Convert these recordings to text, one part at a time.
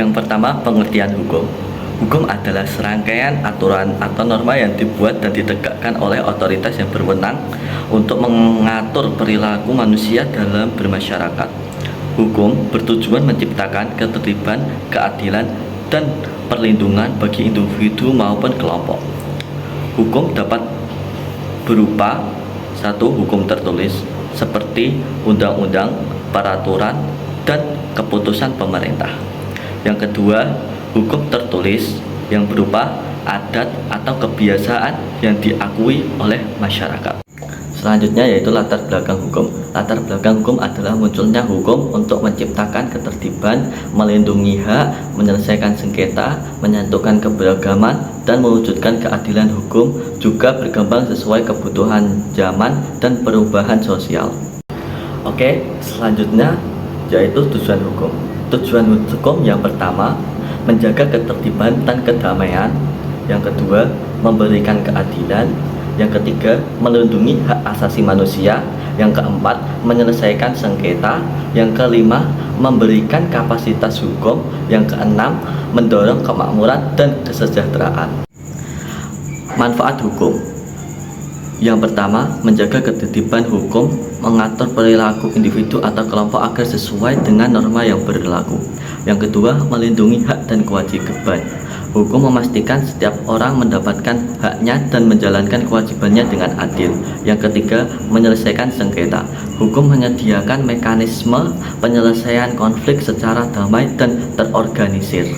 Yang pertama, pengertian hukum. Hukum adalah serangkaian aturan atau norma yang dibuat dan ditegakkan oleh otoritas yang berwenang untuk mengatur perilaku manusia dalam bermasyarakat. Hukum bertujuan menciptakan ketertiban, keadilan, dan perlindungan bagi individu maupun kelompok. Hukum dapat berupa satu, hukum tertulis seperti undang-undang, peraturan, dan keputusan pemerintah. Yang kedua, hukum tertulis yang berupa adat atau kebiasaan yang diakui oleh masyarakat. Selanjutnya yaitu latar belakang hukum. Latar belakang hukum adalah munculnya hukum untuk menciptakan ketertiban, melindungi hak, menyelesaikan sengketa, menyatukan keberagaman, dan mewujudkan keadilan hukum, juga berkembang sesuai kebutuhan zaman dan perubahan sosial. Oke, selanjutnya yaitu tujuan hukum. Tujuan hukum yang pertama, menjaga ketertiban dan kedamaian. Yang kedua, memberikan keadilan. Yang ketiga, melindungi hak asasi manusia. Yang keempat, menyelesaikan sengketa. Yang kelima, memberikan kapasitas hukum. Yang keenam, mendorong kemakmuran dan kesejahteraan. Manfaat hukum. Yang pertama, menjaga ketertiban hukum, mengatur perilaku individu atau kelompok agar sesuai dengan norma yang berlaku. Yang kedua, melindungi hak dan kewajiban. Hukum memastikan setiap orang mendapatkan haknya dan menjalankan kewajibannya dengan adil. Yang ketiga, menyelesaikan sengketa. Hukum menyediakan mekanisme penyelesaian konflik secara damai dan terorganisir.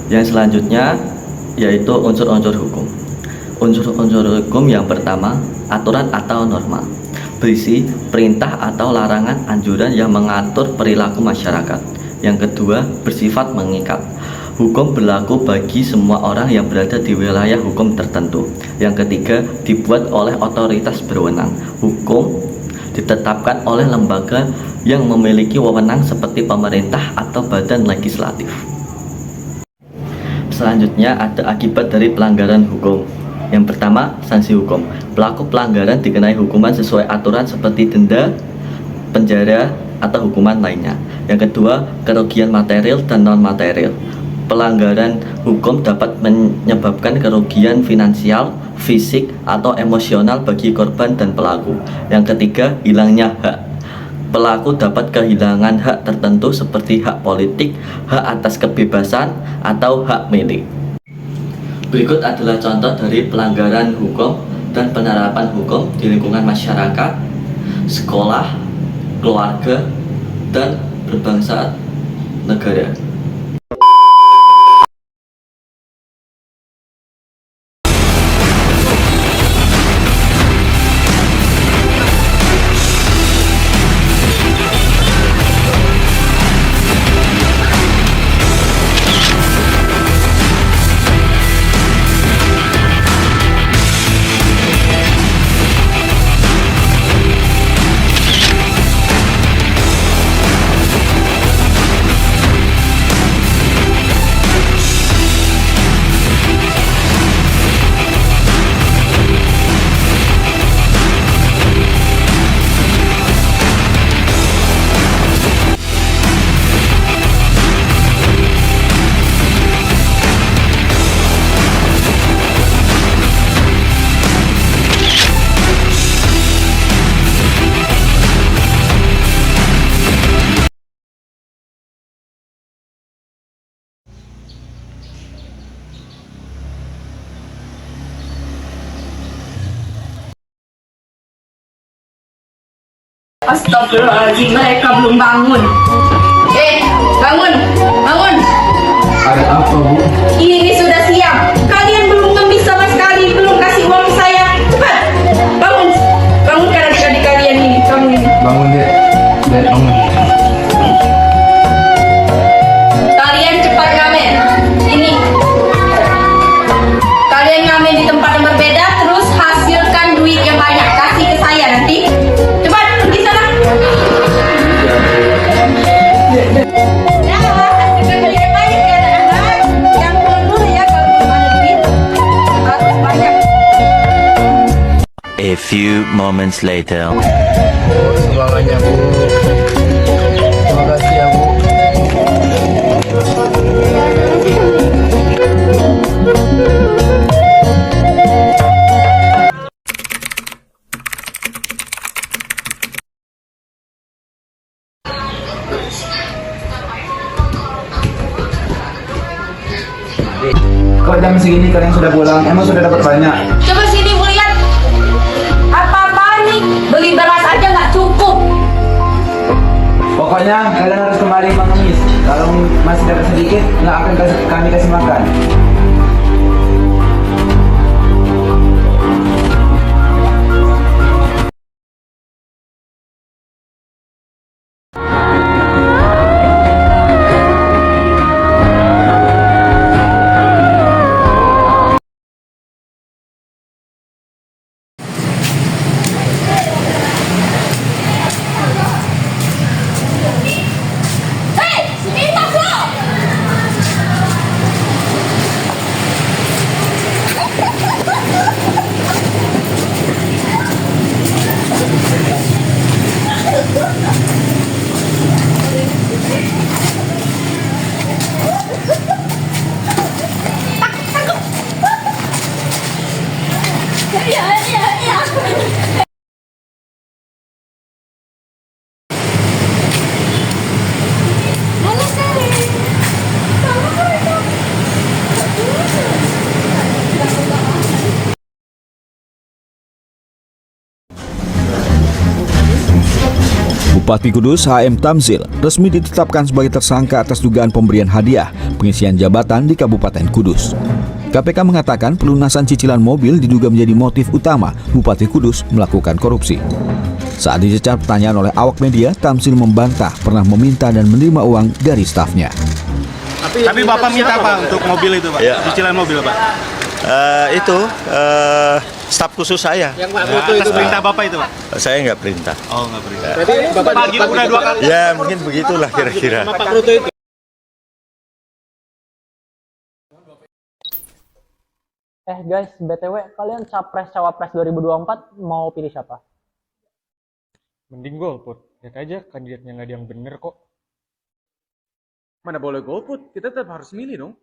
Yang selanjutnya yaitu unsur-unsur hukum. Unsur-unsur hukum yang pertama, aturan atau norma. Berisi perintah atau larangan anjuran yang mengatur perilaku masyarakat. Yang kedua, bersifat mengikat. Hukum berlaku bagi semua orang yang berada di wilayah hukum tertentu. Yang ketiga, dibuat oleh otoritas berwenang. Hukum ditetapkan oleh lembaga yang memiliki wewenang seperti pemerintah atau badan legislatif. Selanjutnya ada akibat dari pelanggaran hukum. Yang pertama, sanksi hukum. Pelaku pelanggaran dikenai hukuman sesuai aturan seperti denda, penjara, atau hukuman lainnya. Yang kedua, kerugian material dan non-material. Pelanggaran hukum dapat menyebabkan kerugian finansial, fisik, atau emosional bagi korban dan pelaku. Yang ketiga, hilangnya hak. Pelaku dapat kehilangan hak tertentu seperti hak politik, hak atas kebebasan, atau hak milik. Berikut adalah contoh dari pelanggaran hukum dan penerapan hukum di lingkungan masyarakat, sekolah, keluarga, dan berbangsa negara. Astagfirullahaladzim, mereka belum bangun. Bangun, bangun. Ada apa, Bu? Ini sudah siang. Kalian belum ngemis sama sekali, belum kasih uang saya. Cepat, bangun. Bangunkan adik-adik kalian ini. Kamu ini. Bangun, Dek. Dek, bangun. Kalian cepat ngamen. Ini. Kalian ngamen di tempat yang berbeda, terus hasilkan duit yang banyak. Kasih ke saya nanti. Cepat, pergi sana. A few moments later. Sumbangannya, Bu. Terima kasih ya, Bu. kok jam segini kalian sudah pulang? Emang sudah dapat banyak? Coba sini Bu lihat. Apa-apaan nih? Beli beras aja nggak cukup. Pokoknya kalian harus kembali mengemis. Kalau masih dapat sedikit, nggak akan kami kasih makan. Bupati Kudus HM Tamzil resmi ditetapkan sebagai tersangka atas dugaan pemberian hadiah pengisian jabatan di Kabupaten Kudus. KPK mengatakan pelunasan cicilan mobil diduga menjadi motif utama Bupati Kudus melakukan korupsi. Saat dicecar pertanyaan oleh awak media, Tamzil membantah pernah meminta dan menerima uang dari stafnya. Tapi Bapak minta apa untuk mobil itu Pak? Ya. Cicilan mobil Pak? Staf khusus saya. Atas perintah Bapak itu Pak? Saya nggak perintah. Oh nggak perintah. Berarti Bapak udah 2 kali. Ya mungkin begitulah kira-kira. Guys, BTW kalian capres-cawapres 2024 mau pilih siapa? Mending golput. Lihat aja kandidatnya nggak ada yang bener kok. Mana boleh golput, kita tetap harus milih dong.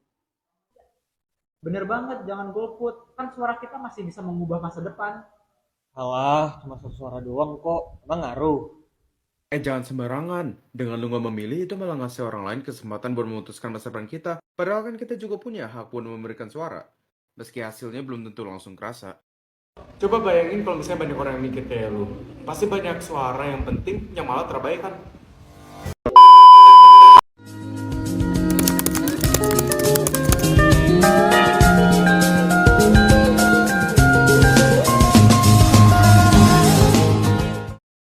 Bener banget, jangan golput. Kan suara kita masih bisa mengubah masa depan. Alah, cuma suara doang kok. Emang ngaruh. Jangan sembarangan. Dengan lu nggak memilih, itu malah ngasih orang lain kesempatan buat memutuskan masa depan kita. Padahal kan kita juga punya hak buat memberikan suara. Meski hasilnya belum tentu langsung kerasa. Coba bayangin kalau misalnya banyak orang yang mikir kayak lu. Pasti banyak suara yang penting yang malah terabaikan.